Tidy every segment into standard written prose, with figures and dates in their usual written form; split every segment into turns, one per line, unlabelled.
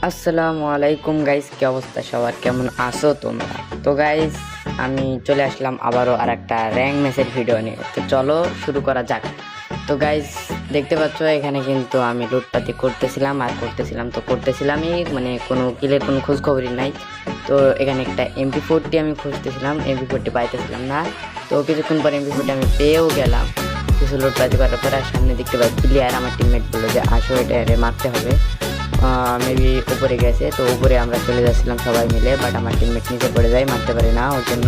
আসসালামু আলাইকুম গাইস, কি অবস্থা সবার? কেমন আছো তোমরা? তো গাইস, আমি চলে আসলাম আবারও আর একটা র্যাঙ্ক ম্যাচের ভিডিও নিয়ে। তো চলো শুরু করা যাক। তো গাইস, দেখতে পাচ্ছ এখানে কিন্তু আমি লুটপাতি করতেছিলামই, মানে কোনো কিলের কোনো খোঁজ খবরই নাই। তো এখানে একটা MP40 আমি খুঁজতেছিলাম, MP40 পাইতেছিলাম না। তো কিছুক্ষণ পর MP40 আমি পেয়েও গেলাম। কিছু লুটপাতি করার পর আর সামনে দেখতে পাই প্লেয়ার, আমার টিমমেট বললো যে আসো, এটা মারতে হবে। মেবি উপরে গেছে, তো উপরে আমরা চলে যাচ্ছিলাম সবাই মিলে, বাট আমার টিমমেট নিচে পড়ে যায়, মারতে পারে না ওর জন্য।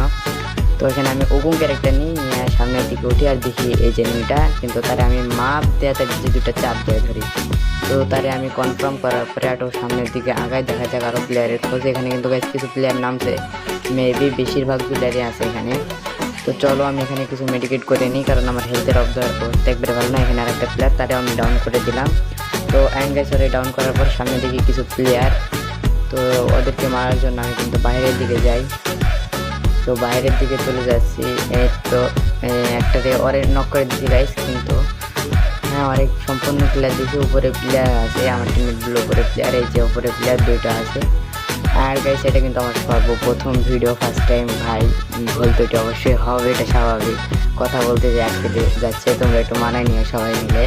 তো এখানে আমি ওগুন ক্যারেক্টার নিয়ে সামনের দিকে উঠি আর দেখি এই যে এনিমিটা, কিন্তু তারে আমি মাপ দেওয়াতে যে দুটো চাপ দিয়ে ধরি। তো তারে আমি কনফার্ম করার পরে আরও সামনের দিকে আগায়, দেখা যাক আরও প্লেয়ারের খোঁজে। এখানে কিন্তু কিছু প্লেয়ার নামছে, মেবি বেশিরভাগ প্লেয়ারই আছে এখানে। তো চলো আমি এখানে কিছু মেডিকেট করে নিই, কারণ আমার হেলথের অবস্থা একবারে ভালো না। এখানে আরেকটা প্লেয়ার, তারে আমি ডাউন করে দিলাম। তো অ্যাঙ্গাইসরে ডাউন করার পর সামনের দিকে কিছু প্লেয়ার, তো ওদেরকে মারার জন্য আমি কিন্তু বাইরের দিকে যাই। তো বাইরের দিকে চলে যাচ্ছি, এই তো একটাকে ওরে নক করে দিচ্ছি গাইস, কিন্তু হ্যাঁ অনেক সম্পূর্ণ প্লেয়ার দিয়েছি। উপরে প্লেয়ার আছে, আমার টিমমেটগুলো উপরে প্লেয়ার, এই যে উপরে প্লেয়ার দুইটা আছে। আর গাইস, এটা কিন্তু আমার সর্বপ্রথম ভিডিও, ফার্স্ট টাইম ভাই, ভুল তো এটা অবশ্যই হবে, এটা স্বাভাবিক। কথা বলতে যে একসাথে যাচ্ছে, তোমরা একটু মানায় নিও সবাই মিলে।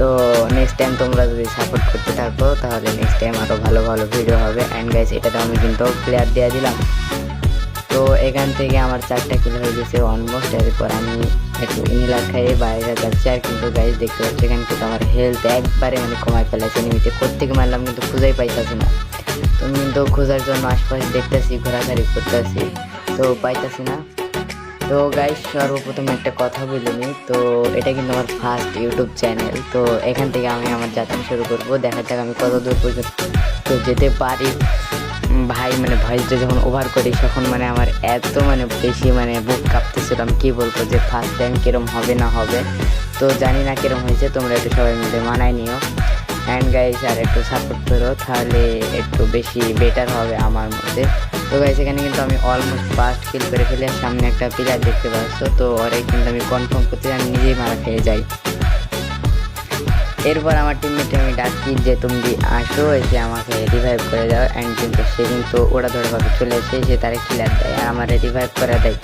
তো নেক্সট টাইম তোমরা যদি সাপোর্ট করতে থাকো তাহলে নেক্সট টাইম আরও ভালো ভালো ভিডিও হবে। অ্যান্ড গাইস, এটাতে আমি কিন্তু প্লেয়ার দেওয়া দিলাম। তো এখান থেকে আমার 4টা কিল হয়ে গেছে অলমোস্ট। এরপর আমি একটু ইনহেলার খাইয়ে বাইরে যাচ্ছি। আর কিন্তু গাইস দেখতে পাচ্ছি এখানে কিন্তু আমার হেলথ একবারে মানে কমায় ফেলেছে। নিমিতে কোত্থেকে মারলাম কিন্তু খুঁজেই পাইতেছি না। তো আমি কিন্তু খোঁজার জন্য আশপাশে দেখতেছি, ঘোরাঘুরি করতেছি, তো পাইতেছি না। তো গাইস, সর্বপ্রথম একটা কথা বলে নিই, তো এটা কিন্তু আমার ফার্স্ট ইউটিউব চ্যানেল। তো এখান থেকে আমি আমার যাত্রা শুরু করব, দেখা যাক আমি কত দূর পর্যন্ত যেতে পারি। ভাই মানে ভয়েসটা যখন ওভার করি তখন মানে আমার এত মানে বেশি মানে বুক কাঁপতেছিল, আমি কী বলবো যে ফার্স্ট টাইম কীরম হবে না হবে। তো জানি না কীরম হয়েছে, তোমরা একটু সবাই মিলে মানায় নিও। অ্যান্ড গাইস, আর একটু সাপোর্ট করো, তাহলে একটু বেশি বেটার হবে আমার মধ্যে। তো গাইস, এখানে কিন্তু আমি অলমোস্ট ফার্স্ট কিল করে ফেলে, সামনে একটা প্লেয়ার দেখতে পাচ্ছ, তো ওরে কিন্তু আমি কনফার্ম করতে আমি নিজেই মারা খেয়ে যাই। এরপর আমার টিমমেটে আমি ডাকি যে তুমি আসো, এসে আমাকে রিভাইভ করে দাও। অ্যান্ড কিন্তু সে কিন্তু ওরা ধরেভাবে চলে এসে তারা কিলার দেয় আর আমার রিভাইভ করে দেয়।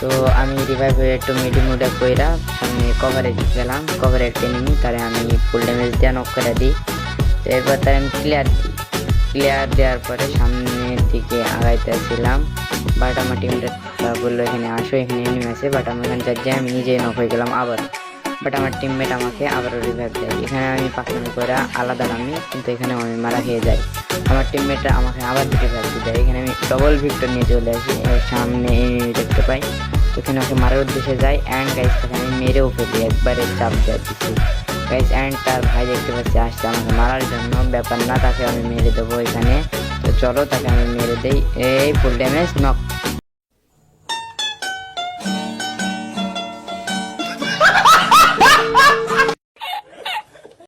তো আমি রিভাইভ হয়ে একটু মিডিমুডে কইরা সামনে কভারে গেলাম, কভারে একটা এনিমি, তারে আমি ফুল ড্যামেজ দিয়ে নক করে দিই। তো এরপর তার আমি ক্লিয়ার দেওয়ার পরে সামনের দিকে আগাইতেছিলাম, বাট আমার টিমটা বললো এখানে আসো, এখানে এনিমি আছে। বাট আমি এখানে যাচ্ছি, আমি নিজেই নক হয়ে গেলাম আবার। বাট আমার টিমমেট আমাকে আবারও রিভাইভ দেয়। এখানে আমি পাকনামি করে আলাদা নামি, কিন্তু এখানে আমি মারা খেয়ে যাই। আমার টিমমেটরা আমাকে আবার রিভাইভ দেয়। এখানে আমি ডবল ভিক্টর নিয়ে চলে আসি, সামনে দেখতে পাই। তো এখানে ওকে মারার উদ্দেশ্যে যাই। অ্যান্ড গাইস, তাকে আমি মেরেও ফেলি, একবারে চাপ দেওয়া দিচ্ছি গাইস। অ্যান্ড তার ভাই দেখতে পাচ্ছি আসছে আমাকে মারার জন্য, ব্যাপার না, তাকে আমি মেরে দেবো এখানে। তো চলো তাকে আমি মেরে দেই, এই ফুল ড্যামেজ নক।